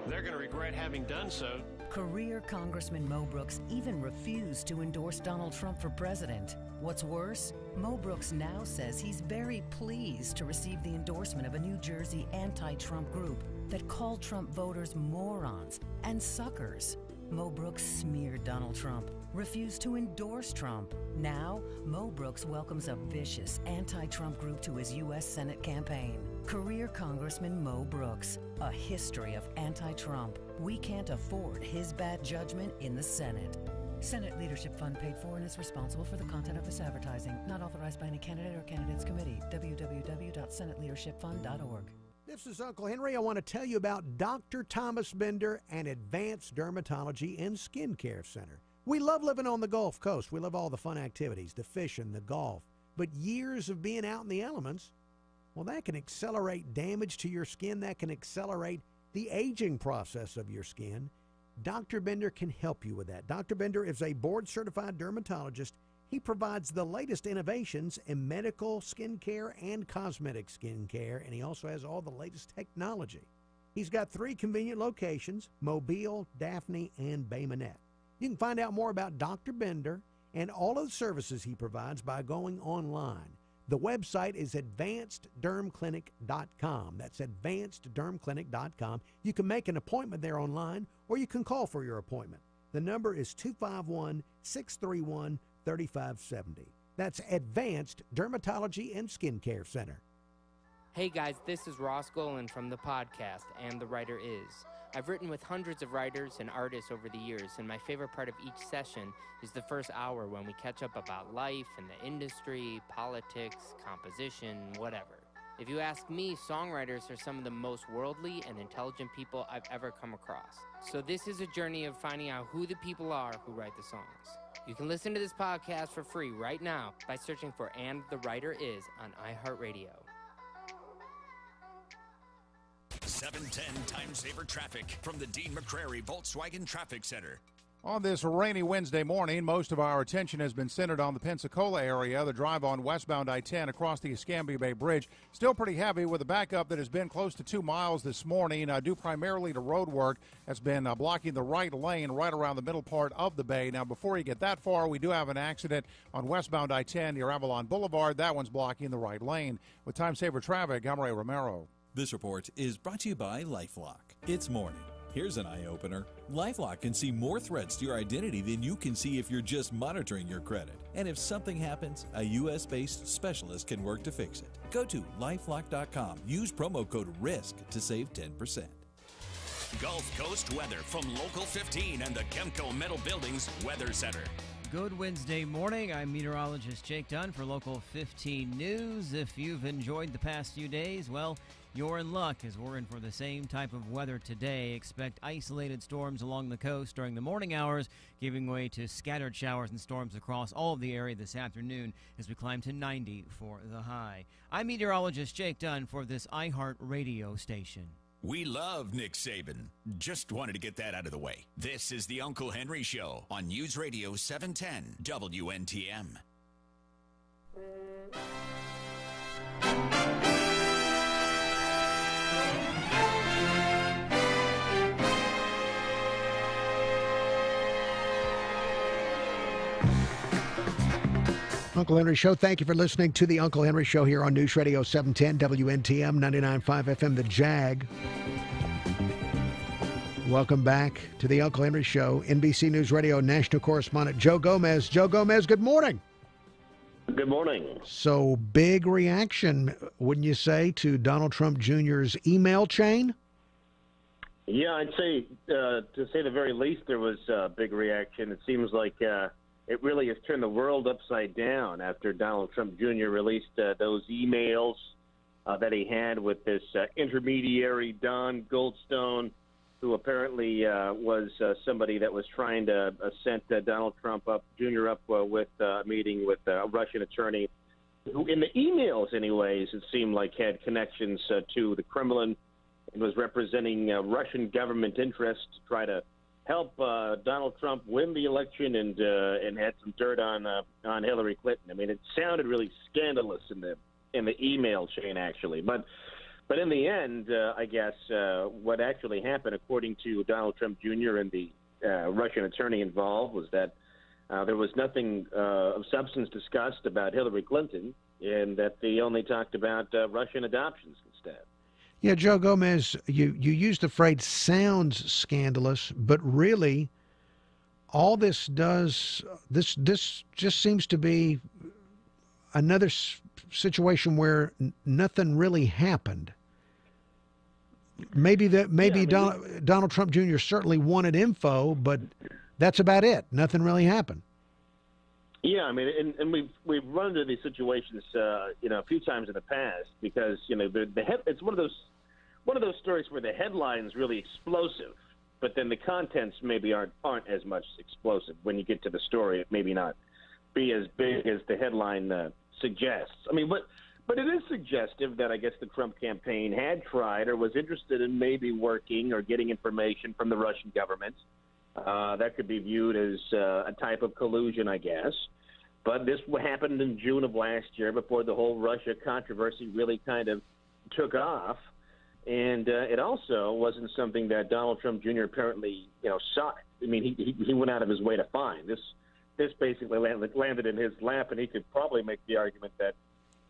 they're going to regret having done so. Career Congressman Mo Brooks even refused to endorse Donald Trump for president. What's worse, Mo Brooks now says he's very pleased to receive the endorsement of a New Jersey anti-Trump group that called Trump voters morons and suckers. Mo Brooks smeared Donald Trump, refused to endorse Trump. Now, Mo Brooks welcomes a vicious anti-Trump group to his U.S. Senate campaign. Career Congressman Mo Brooks, a history of anti-Trump. We can't afford his bad judgment in the Senate. Senate Leadership Fund paid for and is responsible for the content of this advertising. Not authorized by any candidate or candidates committee. www.senateleadershipfund.org. This is Uncle Henry. I want to tell you about Dr. Thomas Bender and Advanced Dermatology and Skincare Center. We love living on the Gulf Coast. We love all the fun activities, the fishing, the golf. But years of being out in the elements, well, that can accelerate damage to your skin. That can accelerate the aging process of your skin. Dr. Bender can help you with that. Dr. Bender is a board-certified dermatologist. He provides the latest innovations in medical skincare and cosmetic skincare, and he also has all the latest technology. He's got 3 convenient locations, Mobile, Daphne, and Bay Minette. You can find out more about Dr. Bender and all of the services he provides by going online. The website is advanceddermclinic.com. That's advanceddermclinic.com. You can make an appointment there online, or you can call for your appointment. The number is 251-631-3570. That's Advanced Dermatology and Skincare Center. Hey guys, this is Ross Golan from the podcast And the Writer Is. I've written with hundreds of writers and artists over the years, and my favorite part of each session is the first hour when we catch up about life and the industry, politics, composition, whatever. If you ask me, songwriters are some of the most worldly and intelligent people I've ever come across. So this is a journey of finding out who the people are who write the songs. You can listen to this podcast for free right now by searching for And the Writer Is on iHeartRadio. 710 Time Saver Traffic from the Dean McCrary Volkswagen Traffic Center. On this rainy Wednesday morning, most of our attention has been centered on the Pensacola area. The drive on westbound I-10 across the Escambia Bay Bridge still pretty heavy with a backup that has been close to 2 miles this morning, due primarily to road work that's been blocking the right lane right around the middle part of the bay. Now, before you get that far, we do have an accident on westbound I-10 near Avalon Boulevard. That one's blocking the right lane. With Time Saver Traffic, I'm Ray Romero. This report is brought to you by LifeLock. It's morning. Here's an eye-opener. LifeLock can see more threats to your identity than you can see if you're just monitoring your credit. And if something happens, a U.S.-based specialist can work to fix it. Go to LifeLock.com. Use promo code RISK to save 10%. Gulf Coast weather from Local 15 and the Kemco Metal Buildings Weather Center. Good Wednesday morning. I'm meteorologist Jake Dunn for Local 15 News. If you've enjoyed the past few days, well, you're in luck as we're in for the same type of weather today. Expect isolated storms along the coast during the morning hours, giving way to scattered showers and storms across all of the area this afternoon as we climb to 90 for the high. I'm meteorologist Jake Dunn for this iHeart radio station. We love Nick Saban. Just wanted to get that out of the way. This is the Uncle Henry Show on News Radio 710 WNTM. Uncle Henry Show. Thank you for listening to the Uncle Henry Show here on News Radio 710 WNTM 99.5 FM, The Jag. Welcome back to the Uncle Henry Show. NBC News Radio national correspondent Joe Gomez. Joe Gomez, good morning. Good morning. So, big reaction, wouldn't you say, to Donald Trump Jr.'s email chain? Yeah, I'd say, to say the very least, there was a big reaction. It seems like it really has turned the world upside down after Donald Trump Jr. released those emails that he had with this intermediary, Don Goldstone, who apparently was somebody that was trying to set Donald Trump Jr. up with a meeting with a Russian attorney, who in the emails anyways, it seemed like had connections to the Kremlin and was representing Russian government interests to try to help Donald Trump win the election and had some dirt on Hillary Clinton. I mean, it sounded really scandalous in the email chain, actually. But in the end, I guess what actually happened, according to Donald Trump Jr. and the Russian attorney involved, was that there was nothing of substance discussed about Hillary Clinton, and that they only talked about Russian adoptions instead. Yeah, Joe Gomez, you used the phrase sounds scandalous, but really all this does, this just seems to be another situation where nothing really happened. Maybe Donald Trump Jr. certainly wanted info, but that's about it. Nothing really happened. Yeah, I mean, and we've run into these situations, a few times in the past because it's one of those stories where the headline's really explosive, but then the contents maybe aren't as much explosive. When you get to the story, it maybe not be as big as the headline suggests. I mean, but it is suggestive that I guess the Trump campaign had tried or was interested in maybe working or getting information from the Russian government. That could be viewed as a type of collusion, I guess. But this happened in June of last year before the whole Russia controversy really kind of took off. And it also wasn't something that Donald Trump Jr. apparently, sought. I mean, he went out of his way to find. This basically landed in his lap, and he could probably make the argument that,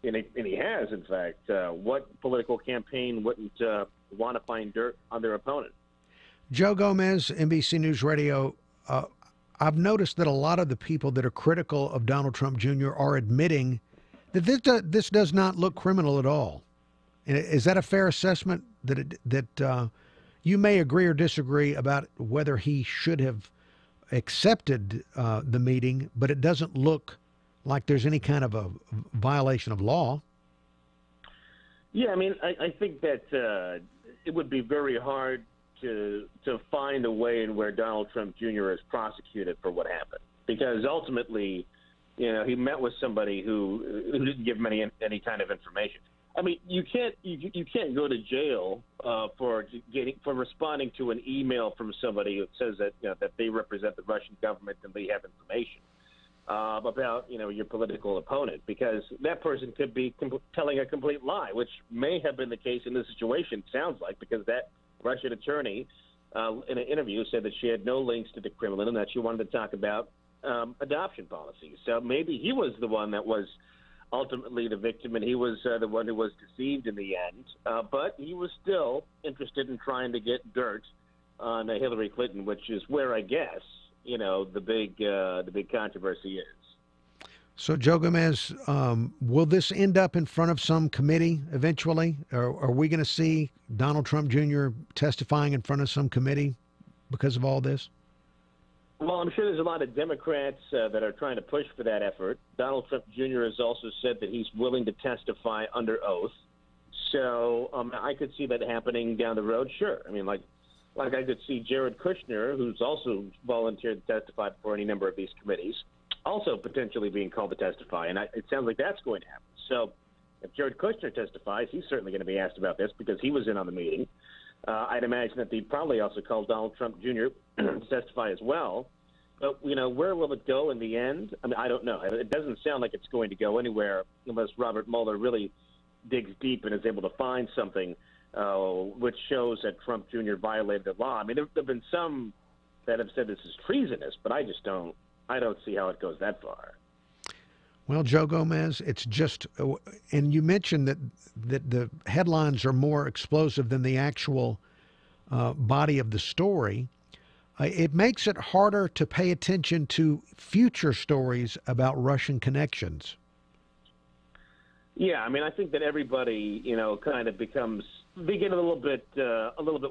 and he has, in fact, what political campaign wouldn't want to find dirt on their opponent? Joe Gomez, NBC News Radio. I've noticed that a lot of the people that are critical of Donald Trump Jr. are admitting that this does not look criminal at all. Is that a fair assessment that you may agree or disagree about whether he should have accepted the meeting, but it doesn't look like there's any kind of a violation of law? Yeah, I mean, I think that it would be very hard to find a way in where Donald Trump Jr. is prosecuted for what happened, because ultimately, he met with somebody who didn't give him any kind of information. I mean, you can't go to jail for responding to an email from somebody who says that that they represent the Russian government and they have information about your political opponent, because that person could be telling a complete lie, which may have been the case in this situation. Sounds like, because that Russian attorney in an interview said that she had no links to the Kremlin and that she wanted to talk about adoption policies. So maybe he was the one that was ultimately the victim, and he was the one who was deceived in the end. But he was still interested in trying to get dirt on Hillary Clinton, which is where I guess the big controversy is. So, Joe Gomez, will this end up in front of some committee eventually? Or are we going to see Donald Trump Jr. testifying in front of some committee because of all this? Well, I'm sure there's a lot of Democrats that are trying to push for that effort. Donald Trump Jr. has also said that he's willing to testify under oath. So I could see that happening down the road, sure. I mean, like I could see Jared Kushner, who's also volunteered to testify before any number of these committees, also potentially being called to testify. And it sounds like that's going to happen. So if Jared Kushner testifies, he's certainly going to be asked about this because he was in on the meeting. I'd imagine that they'd probably also call Donald Trump Jr. to testify as well. But, where will it go in the end? I mean, I don't know. It doesn't sound like it's going to go anywhere unless Robert Mueller really digs deep and is able to find something which shows that Trump Jr. violated the law. I mean, there have been some that have said this is treasonous, but I don't see how it goes that far. Well, Joe Gomez, it's just, and you mentioned that the headlines are more explosive than the actual body of the story. It makes it harder to pay attention to future stories about Russian connections. Yeah, I mean, I think that everybody, kind of they get a little bit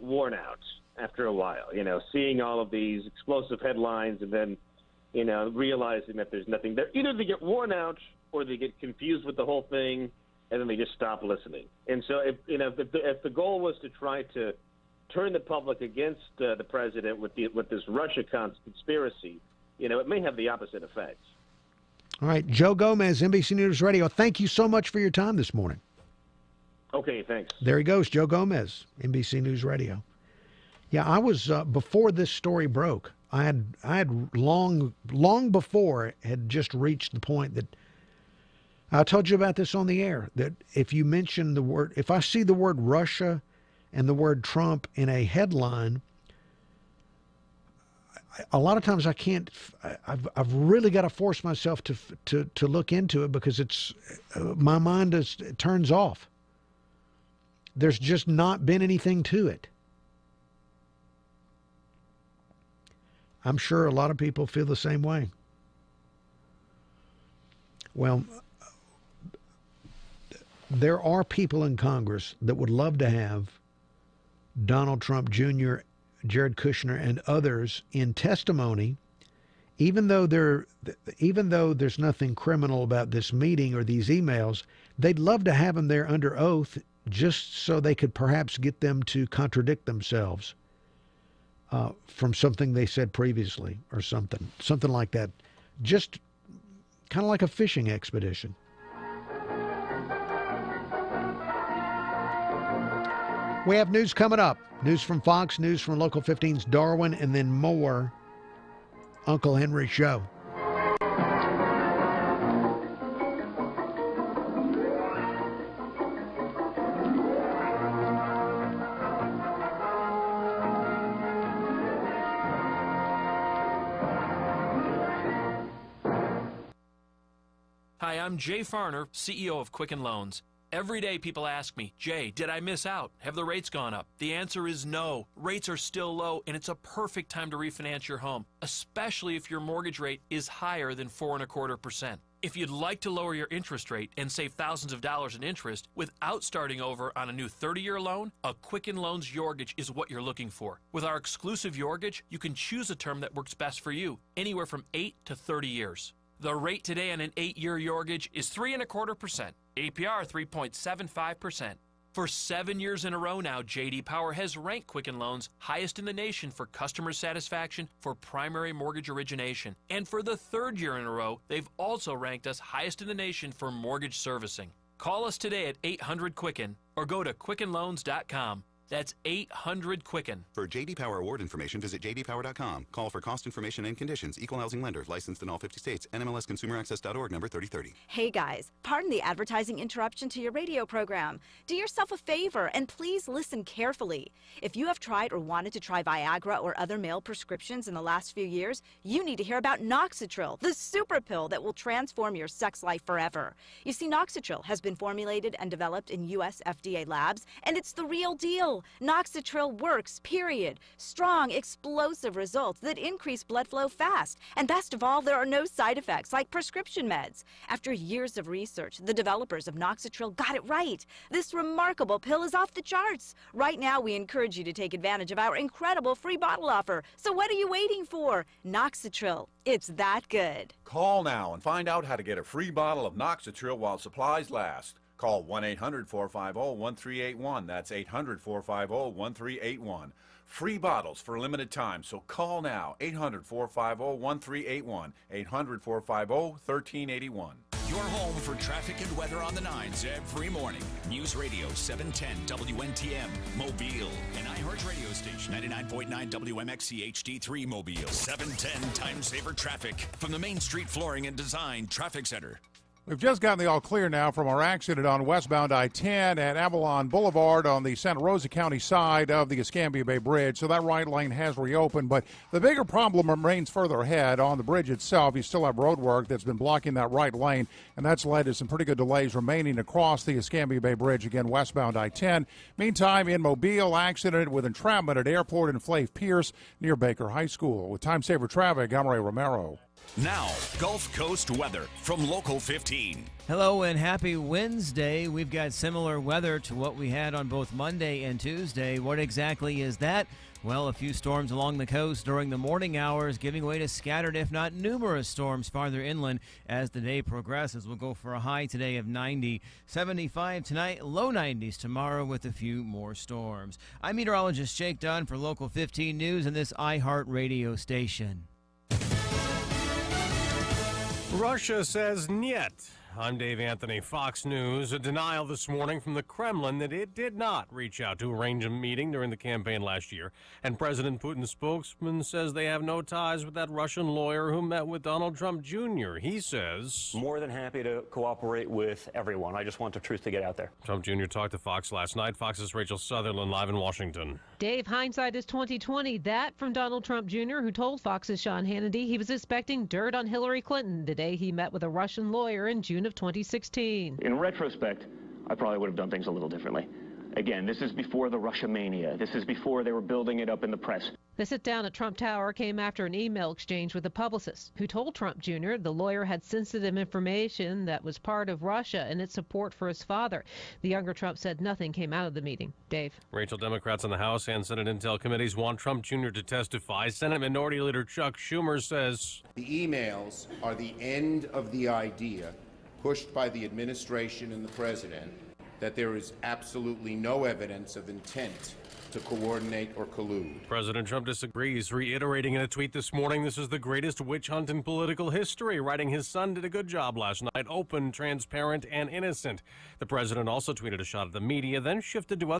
worn out after a while. Seeing all of these explosive headlines and then realizing that there's nothing there. Either they get worn out or they get confused with the whole thing, and then they just stop listening. And so, if the goal was to try to turn the public against the president with this Russia conspiracy, it may have the opposite effect. All right, Joe Gomez, NBC News Radio. Thank you so much for your time this morning. Okay, thanks. There he goes, Joe Gomez, NBC News Radio. Yeah, I was before this story broke. I had long before had just reached the point that I told you about this on the air, that if you mention if I see the word Russia and the word Trump in a headline, a lot of times I can't. I've really got to force myself to look into it because it's my mind turns off. There's just not been anything to it. I'm sure a lot of people feel the same way. Well, there are people in Congress that would love to have Donald Trump Jr., Jared Kushner, and others in testimony, even though there's nothing criminal about this meeting or these emails. They'd love to have them there under oath just so they could perhaps get them to contradict themselves from something they said previously or something like that. Just kind of like a fishing expedition. We have news coming up. News from Fox, news from Local 15's Darwin, and then more Uncle Henry Show. Hi, I'm Jay Farner, CEO of Quicken Loans. Every day people ask me, Jay, did I miss out? Have the rates gone up? The answer is no. Rates are still low, and it's a perfect time to refinance your home, especially if your mortgage rate is higher than 4.25%. If you'd like to lower your interest rate and save thousands of dollars in interest without starting over on a new 30-year loan, a Quicken Loans Yorgage is what you're looking for. With our exclusive Yorgage, you can choose a term that works best for you, anywhere from 8 to 30 years. The rate today on an 8-year Yorgage is 3.25%. APR 3.75%. For 7 years in a row now, J.D. Power has ranked Quicken Loans highest in the nation for customer satisfaction for primary mortgage origination. And for the 3rd year in a row, they've also ranked us highest in the nation for mortgage servicing. Call us today at 800-QUICKEN or go to QuickenLoans.com. That's 800-QUICKEN. For J.D. Power award information, visit jdpower.com. Call for cost information and conditions. Equal housing lender. Licensed in all 50 states. NMLSConsumerAccess.org number 3030. Hey guys, pardon the advertising interruption to your radio program. Do yourself a favor and please listen carefully. If you have tried or wanted to try Viagra or other male prescriptions in the last few years, you need to hear about Noxitril, the super pill that will transform your sex life forever. You see, Noxitril has been formulated and developed in U.S. FDA labs, and it's the real deal. Noxitril works, period. Strong, explosive results that increase blood flow fast. And best of all, there are no side effects like prescription meds. After years of research, the developers of Noxitril got it right. This remarkable pill is off the charts. Right now, we encourage you to take advantage of our incredible free bottle offer. So what are you waiting for? Noxitril. It's that good. Call now and find out how to get a free bottle of Noxitril while supplies last. Call 1-800-450-1381. That's 800-450-1381. Free bottles for a limited time, so call now. 800-450-1381. 800-450-1381. Your home for traffic and weather on the nines every morning. News Radio 710 WNTM, Mobile, and iHeart Radio Station 99.9 WMXC HD3 Mobile. 710 Time Saver Traffic from the Main Street Flooring and Design Traffic Center. We've just gotten the all clear now from our accident on westbound I-10 at Avalon Boulevard on the Santa Rosa County side of the Escambia Bay Bridge. So that right lane has reopened, but the bigger problem remains further ahead on the bridge itself. You still have road work that's been blocking that right lane, and that's led to some pretty good delays remaining across the Escambia Bay Bridge, again, westbound I-10. Meantime, in Mobile, accident with entrapment at Airport and Flav Pierce near Baker High School. With Time Saver Traffic, I'm Ray Romero. Now, Gulf Coast weather from Local 15. Hello and happy Wednesday. We've got similar weather to what we had on both Monday and Tuesday. What exactly is that? Well, a few storms along the coast during the morning hours, giving way to scattered, if not numerous, storms farther inland as the day progresses. We'll go for a high today of 90, 75 tonight, low 90s tomorrow with a few more storms. I'm meteorologist Jake Dunn for Local 15 News and this iHeart radio station. Russia says niet. I'm Dave Anthony, Fox News. A denial this morning from the Kremlin that it did not reach out to arrange a meeting during the campaign last year. And President Putin's spokesman says they have no ties with that Russian lawyer who met with Donald Trump Jr. He says, more than happy to cooperate with everyone. I just want the truth to get out there. Trump Jr. talked to Fox last night. Fox's Rachel Sutherland live in Washington. Dave, hindsight is 2020. That from Donald Trump Jr., who told Fox's Sean Hannity he was expecting dirt on Hillary Clinton. Today he met with a Russian lawyer in June of 2016. In retrospect, I probably would have done things a little differently. Again, this is before the Russia mania. This is before they were building it up in the press. The sit-down at Trump Tower came after an email exchange with a publicist who told Trump Jr. the lawyer had sensitive information that was part of Russia and its support for his father. The younger Trump said nothing came out of the meeting. Dave. Rachel, Democrats on the House and Senate Intel committees want Trump Jr. to testify. Senate Minority Leader Chuck Schumer says, the emails are the end of the idea pushed by the administration and the president that there is absolutely no evidence of intent to coordinate or collude. President Trump disagrees, reiterating in a tweet this morning this is the greatest witch hunt in political history, writing his son did a good job last night, open, transparent, and innocent. The president also tweeted a shot at the media, then shifted to other